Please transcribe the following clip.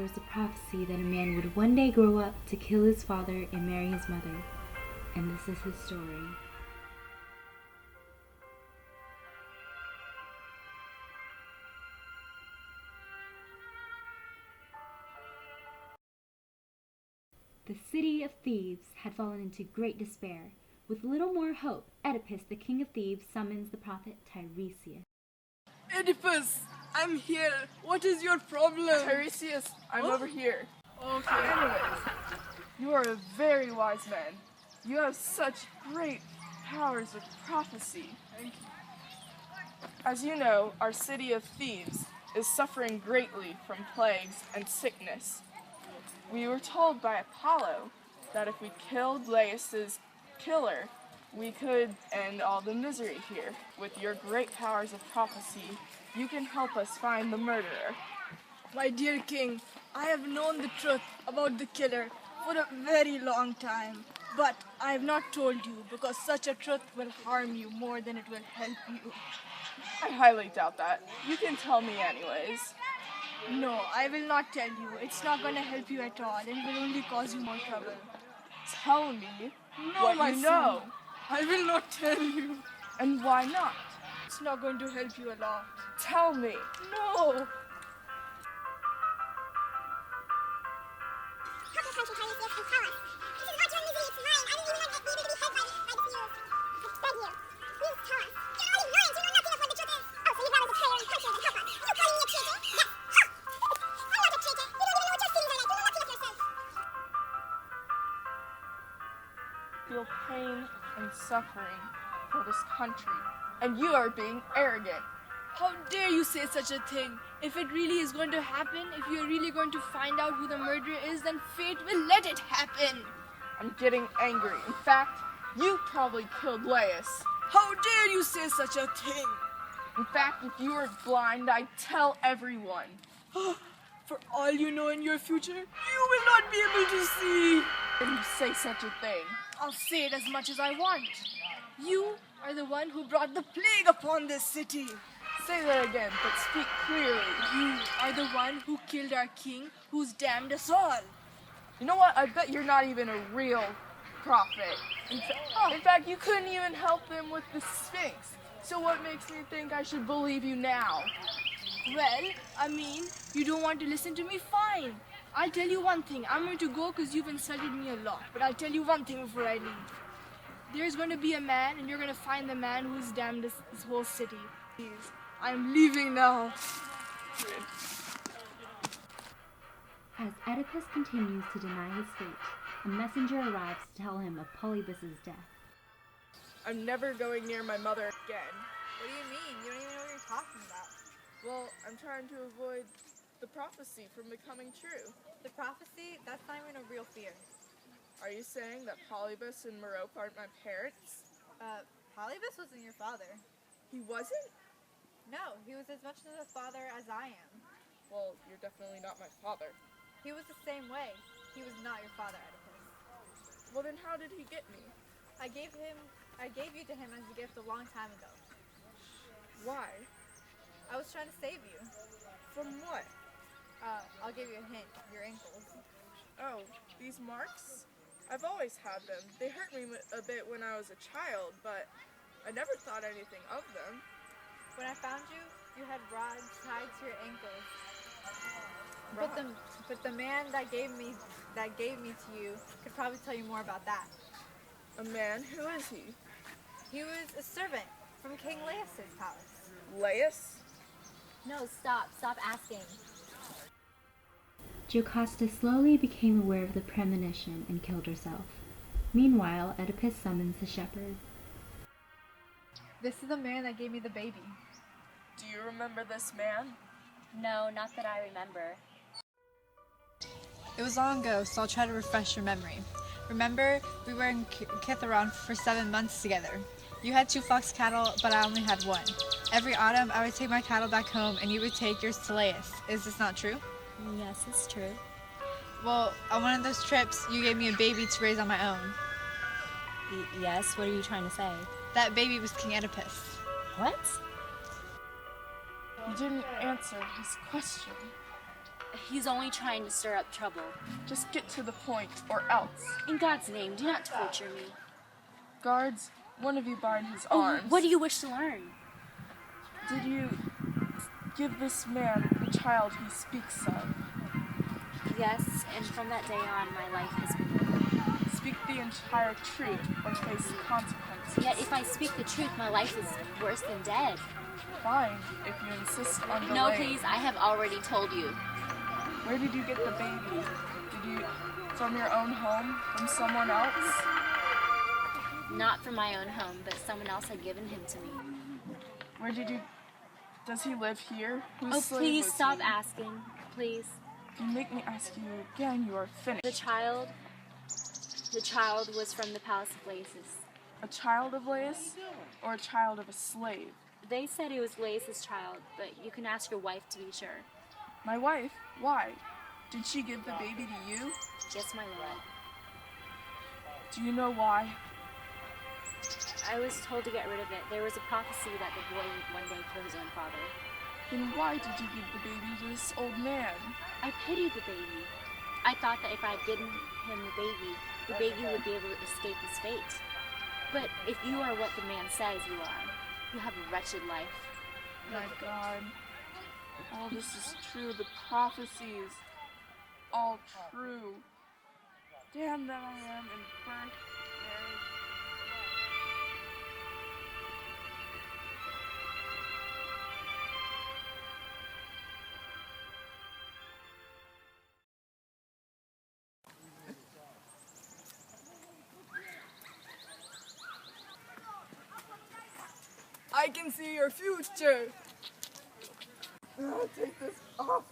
there was a prophecy that a man would one day grow up to kill his father and marry his mother. And this is his story. The city of Thebes had fallen into great despair. With little more hope, Oedipus, the king of Thebes, summons the prophet Teiresias. Oedipus, I'm here. What is your problem? Teiresias, I'm over here. Okay. Anyways, you are a very wise man. You have such great powers of prophecy. Thank you. As you know, our city of Thebes is suffering greatly from plagues and sickness. We were told by Apollo that if we killed Laius's killer, we could end all the misery here. With your great powers of prophecy, you can help us find the murderer. My dear king, I have known the truth about the killer for a very long time. But I have not told you because such a truth will harm you more than it will help you. I highly doubt that. You can tell me anyways. No, I will not tell you. It's not going to help you at all. It will only cause you more trouble. Tell me No, what my you know. son. I will not tell you. And why not? It's not going to help you a lot. Tell me. No. Feel pain and suffering for this country, and you are being arrogant. How dare you say such a thing? If it really is going to happen, if you're really going to find out who the murderer is, then fate will let it happen. I'm getting angry. In fact, you probably killed Laius. How dare you say such a thing? In fact, if you were blind, I'd tell everyone. For all you know in your future, you will not be able to see. When you say such a thing, I'll say it as much as I want. You are the one who brought the plague upon this city. say that again, but speak clearly. You are the one who killed our king, who's damned us all. You know what? I bet you're not even a real prophet. In fact, you couldn't even help them with the Sphinx. So what makes me think I should believe you now? Well, I mean, you don't want to listen to me? Fine. I'll tell you one thing. I'm going to go because you've insulted me a lot. But I'll tell you one thing before I leave. There's going to be a man, and you're going to find the man who's damned this whole city. Please. I'm leaving now. As Oedipus continues to deny his fate, a messenger arrives to tell him of Polybus's death. I'm never going near my mother again. What do you mean? You don't even know what you're talking about. Well, I'm trying to avoid the prophecy from becoming true. The prophecy, that's not even a real fear. Are you saying that Polybus and Merope aren't my parents? Polybus wasn't your father. He wasn't? No, he was as much as a father as I am. Well, you're definitely not my father. He was the same way. He was not your father, Oedipus. Well, then how did he get me? I gave you to him as a gift a long time ago. Why? I was trying to save you. From what? I'll give you a hint. Your ankles. Oh, these marks? I've always had them. They hurt me a bit when I was a child, but I never thought anything of them. When I found you, you had rods tied to your ankles. But the man that gave me to you could probably tell you more about that. A man? Who is he? He was a servant from King Laius's palace. Laius? No, stop asking. Jocasta slowly became aware of the premonition and killed herself. Meanwhile, Oedipus summons the Shepard. This is the man that gave me the baby. Do you remember this man? No, not that I remember. It was long ago, so I'll try to refresh your memory. Remember, we were in Kithaeron for 7 months together. You had 2 fox cattle, but I only had 1. Every autumn, I would take my cattle back home, and you would take yours to Laius. Is this not true? Yes, it's true. Well, on one of those trips, you gave me a baby to raise on my own. Yes, what are you trying to say? That baby was King Oedipus. What? You didn't answer his question. He's only trying to stir up trouble. Just get to the point, or else. In God's name, do not torture me. Guards, one of you bind his Oh, arms. what do you wish to learn? Did you give this man the child he speaks of? Yes, and from that day on, my life has been ruined. Speak the entire truth or face consequences. Yet if I speak the truth, my life is worse than dead. Fine, if you insist on delaying. No, please, I have already told you. Where did you get the baby? From your own home? From someone else? Not from my own home, but someone else had given him to me. Does he live here? Whose Oh, slave please was stop he? asking. Please. If you make me ask you again, you are finished. The child was from the palace of Laius. A child of Laius or a child of a slave? They said it was Laius' child, but you can ask your wife to be sure. My wife? Why? Did she give the baby to you? Yes, my lord. Do you know why? I was told to get rid of it. There was a prophecy that the boy would one day kill his own father. Then why did you give the baby to this old man? I pitied the baby. I thought that if I had given him the baby would be able to escape his fate. But if you are what the man says you are, you have a wretched life. My God. All this is true. The prophecies. All true. Damn that I am in birth, marriage. I can see your future. Take this off.